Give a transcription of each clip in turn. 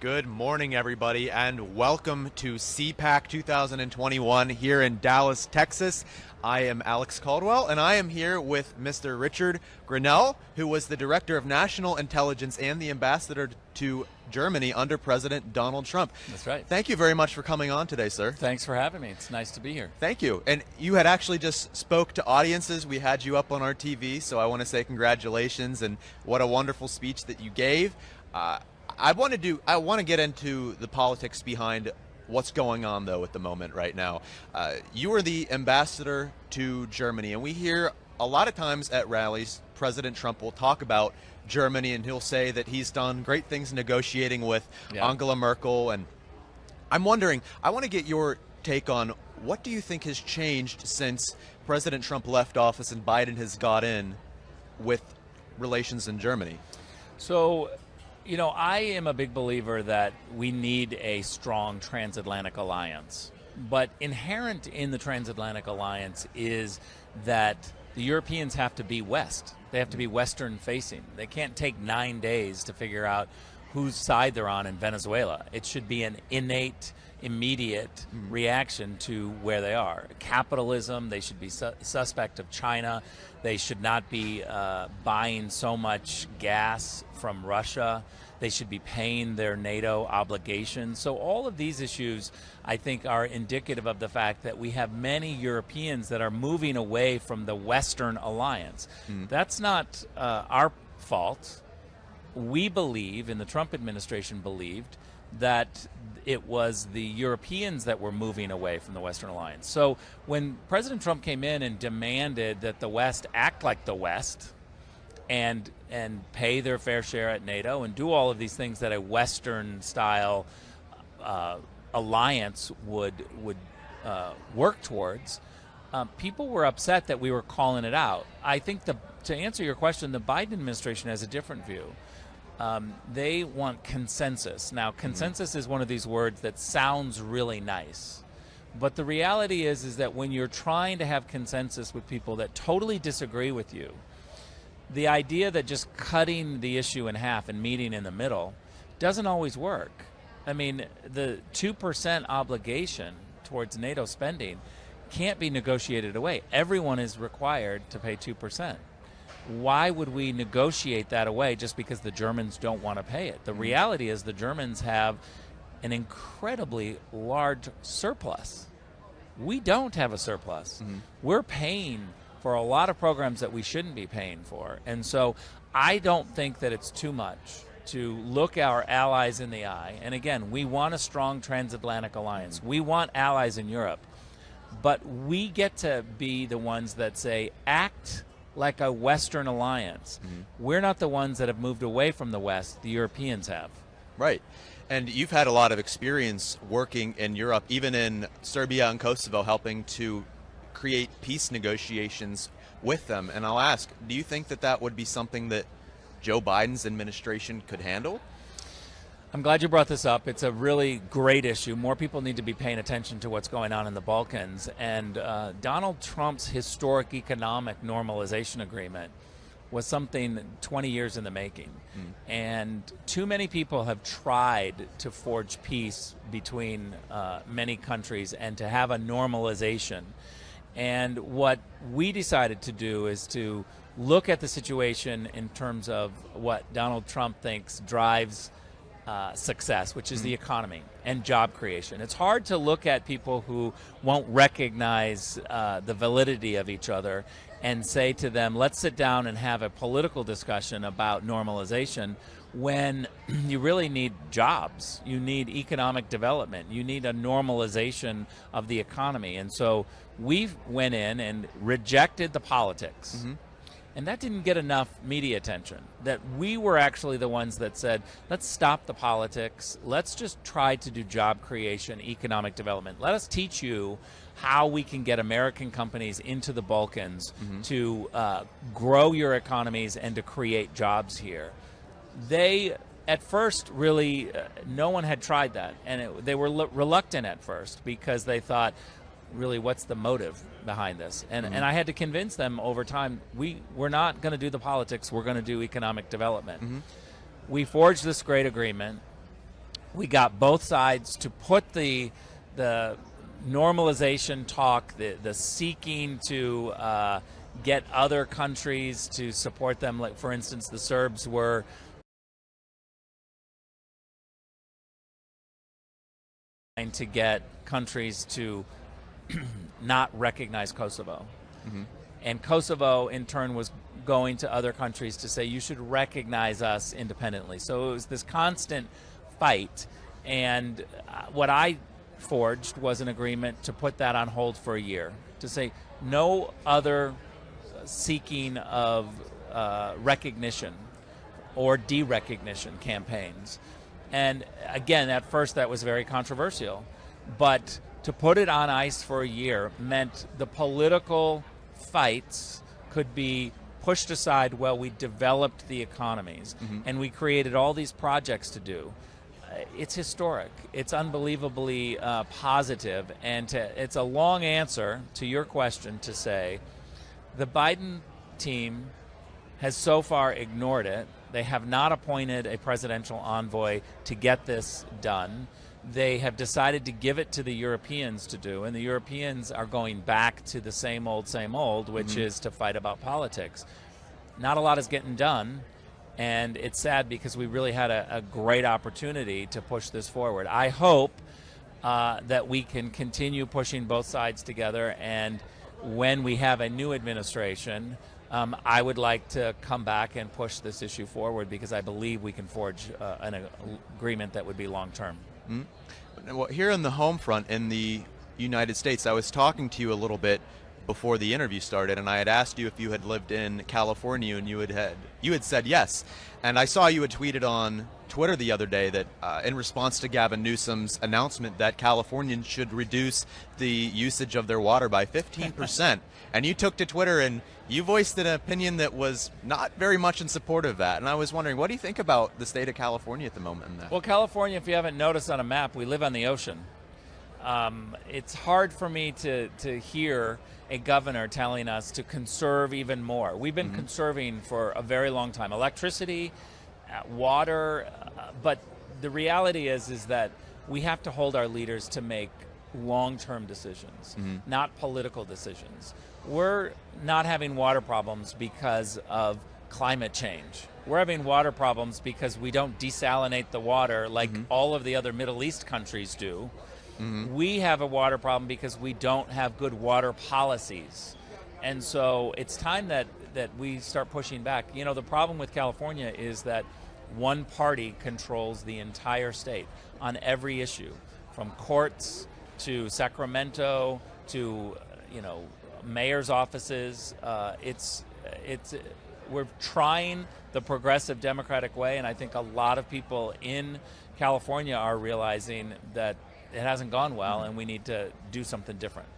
Good morning, everybody, and welcome to CPAC 2021 here in Dallas, Texas. I am Alex Caldwell, and I am here with Mr. Richard Grenell, who was the Director of National Intelligence and the Ambassador to Germany under President Donald Trump. That's right. Thank you very much for coming on today, sir. Thanks for having me. It's nice to be here. Thank you. And you had actually just spoke to audiences. We had you up on our TV, so I want to say congratulations and what a wonderful speech that you gave. I want to get into the politics behind what's going on, though, at the moment right now. You are the ambassador to Germany, and we hear a lot of times at rallies, President Trump will talk about Germany, and he'll say that he's done great things negotiating with Angela Merkel. And I'm wondering, I want to get your take on what do you think has changed since President Trump left office and Biden has got in with relations in Germany? So, you know, I am a big believer that we need a strong transatlantic alliance. But inherent in the transatlantic alliance is that the Europeans have to be West. They have to be Western facing. They can't take 9 days to figure out whose side they're on in Venezuela. It should be an innate, immediate reaction to where they are. Capitalism, they should be suspect of China. They should not be buying so much gas from Russia. They should be paying their NATO obligations. So all of these issues, I think, are indicative of the fact that we have many Europeans that are moving away from the Western alliance. That's not our fault. We believe, and the Trump administration believed, that it was the Europeans that were moving away from the Western alliance. So when President Trump came in and demanded that the West act like the West and pay their fair share at NATO and do all of these things that a Western-style alliance would work towards, people were upset that we were calling it out. I think to answer your question, the Biden administration has a different view. They want consensus. Now, consensus is one of these words that sounds really nice. But the reality is that when you're trying to have consensus with people that totally disagree with you, the idea that just cutting the issue in half and meeting in the middle doesn't always work. I mean, the 2% obligation towards NATO spending can't be negotiated away. Everyone is required to pay 2%. Why would we negotiate that away just because the Germans don't want to pay it? The reality is the Germans have an incredibly large surplus. We don't have a surplus. We're paying for a lot of programs that we shouldn't be paying for. And so I don't think that it's too much to look our allies in the eye. And again, we want a strong transatlantic alliance. We want allies in Europe. But we get to be the ones that say, act like a Western alliance. We're not the ones that have moved away from the West. The Europeans have. Right. And you've had a lot of experience working in Europe, even in Serbia and Kosovo, helping to create peace negotiations with them. And I'll ask, do you think that that would be something that Joe Biden's administration could handle? I'm glad you brought this up. It's a really great issue. More people need to be paying attention to what's going on in the Balkans. And Donald Trump's historic economic normalization agreement was something 20 years in the making. And too many people have tried to forge peace between many countries and to have a normalization. And what we decided to do is to look at the situation in terms of what Donald Trump thinks drives success, which is the economy and job creation. It's hard to look at people who won't recognize the validity of each other and say to them, let's sit down and have a political discussion about normalization, when you really need jobs. You need economic development. You need a normalization of the economy. And so we went in and rejected the politics. And that didn't get enough media attention. That we were actually the ones that said, let's stop the politics. Let's just try to do job creation, economic development. Let us teach you how we can get American companies into the Balkans to grow your economies and to create jobs here. They, at first, really, no one had tried that. And they were reluctant at first because they thought, really, what's the motive behind this? And I had to convince them over time, we're not going to do the politics, we're going to do economic development. We forged this great agreement. We got both sides to put the normalization talk, the seeking to get other countries to support them. Like, for instance, the Serbs were trying to get countries to not recognize Kosovo. Mm-hmm. And Kosovo, in turn, was going to other countries to say, you should recognize us independently. So it was this constant fight. And what I forged was an agreement to put that on hold for a year, to say no other seeking of recognition or de-recognition campaigns. And again, at first that was very controversial, but to put it on ice for a year meant the political fights could be pushed aside while we developed the economies. Mm-hmm. And we created all these projects to do. It's historic. It's unbelievably positive. And it's a long answer to your question to say the Biden team has so far ignored it. They have not appointed a presidential envoy to get this done. They have decided to give it to the Europeans to do, and the Europeans are going back to the same old, which mm-hmm. is to fight about politics. Not a lot is getting done, and it's sad because we really had a great opportunity to push this forward. I hope that we can continue pushing both sides together, and when we have a new administration, I would like to come back and push this issue forward because I believe we can forge an agreement that would be long-term. Mm-hmm. Well, here on the home front in the United States, I was talking to you a little bit before the interview started, and I had asked you if you had lived in California, and you had said yes. And I saw you had tweeted on Twitter the other day that in response to Gavin Newsom's announcement that Californians should reduce the usage of their water by 15%, and you took to Twitter and you voiced an opinion that was not very much in support of that. And I was wondering, what do you think about the state of California at the moment in that? Well, California, if you haven't noticed on a map, we live on the ocean. It's hard for me to hear a governor telling us to conserve even more. We've been mm-hmm. conserving for a very long time. Electricity, water, but the reality is that we have to hold our leaders to make long-term decisions, mm-hmm. not political decisions. We're not having water problems because of climate change. We're having water problems because we don't desalinate the water like mm-hmm. all of the other Middle East countries do. Mm-hmm. We have a water problem because we don't have good water policies. And so it's time that we start pushing back. You know, the problem with California is that one party controls the entire state on every issue, from courts to Sacramento to, mayor's offices. We're trying the progressive Democratic way, and I think a lot of people in California are realizing that it hasn't gone well, and we need to do something different.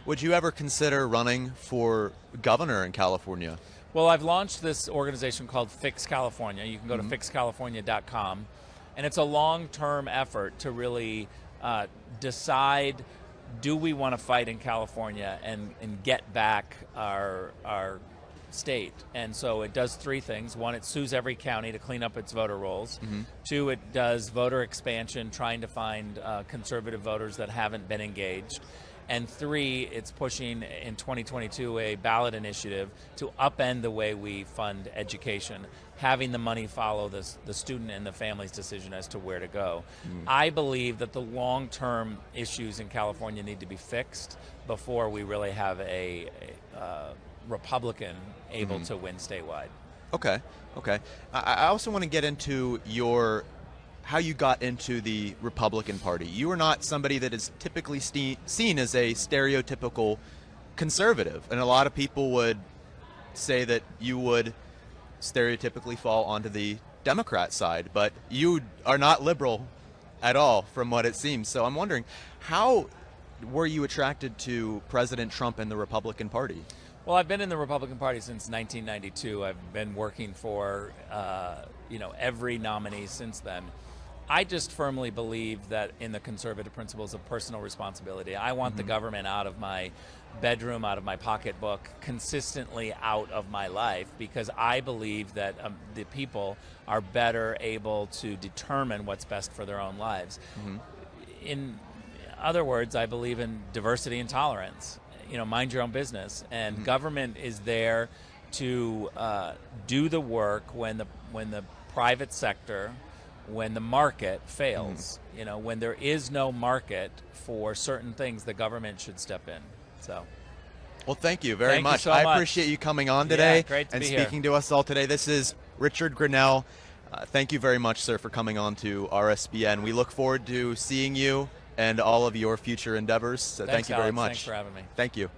Would you ever consider running for governor in California? Well, I've launched this organization called Fix California. You can go mm-hmm. to fixcalifornia.com, and it's a long-term effort to really decide, do we want to fight in California and get back our state? And so it does three things. One, it sues every county to clean up its voter rolls. Mm-hmm. Two, it does voter expansion, trying to find conservative voters that haven't been engaged. And three, it's pushing in 2022 a ballot initiative to upend the way we fund education, having the money follow the student and the family's decision as to where to go. I believe that the long-term issues in California need to be fixed before we really have a Republican able mm-hmm. to win statewide. Okay. I also want to get into how you got into the Republican Party. You are not somebody that is typically seen as a stereotypical conservative, and a lot of people would say that you would stereotypically fall onto the Democrat side, but you are not liberal at all from what it seems. So I'm wondering, how were you attracted to President Trump and the Republican Party? Well, I've been in the Republican Party since 1992. I've been working for every nominee since then. I just firmly believe that in the conservative principles of personal responsibility. I want the government out of my bedroom, out of my pocketbook, consistently out of my life, because I believe that the people are better able to determine what's best for their own lives. In other words, I believe in diversity and tolerance. You know, mind your own business, and government is there to do the work when the private sector, when the market fails. You know, when there is no market for certain things, the government should step in. So, well, thank you very much. You so much. I appreciate you coming on today great to and be speaking here. to us all today. This is Richard Grenell. Thank you very much, sir, for coming on to RSBN. We look forward to seeing you and all of your future endeavors. So Thanks, thank you very Alex. much. Thanks for having me. Thank you.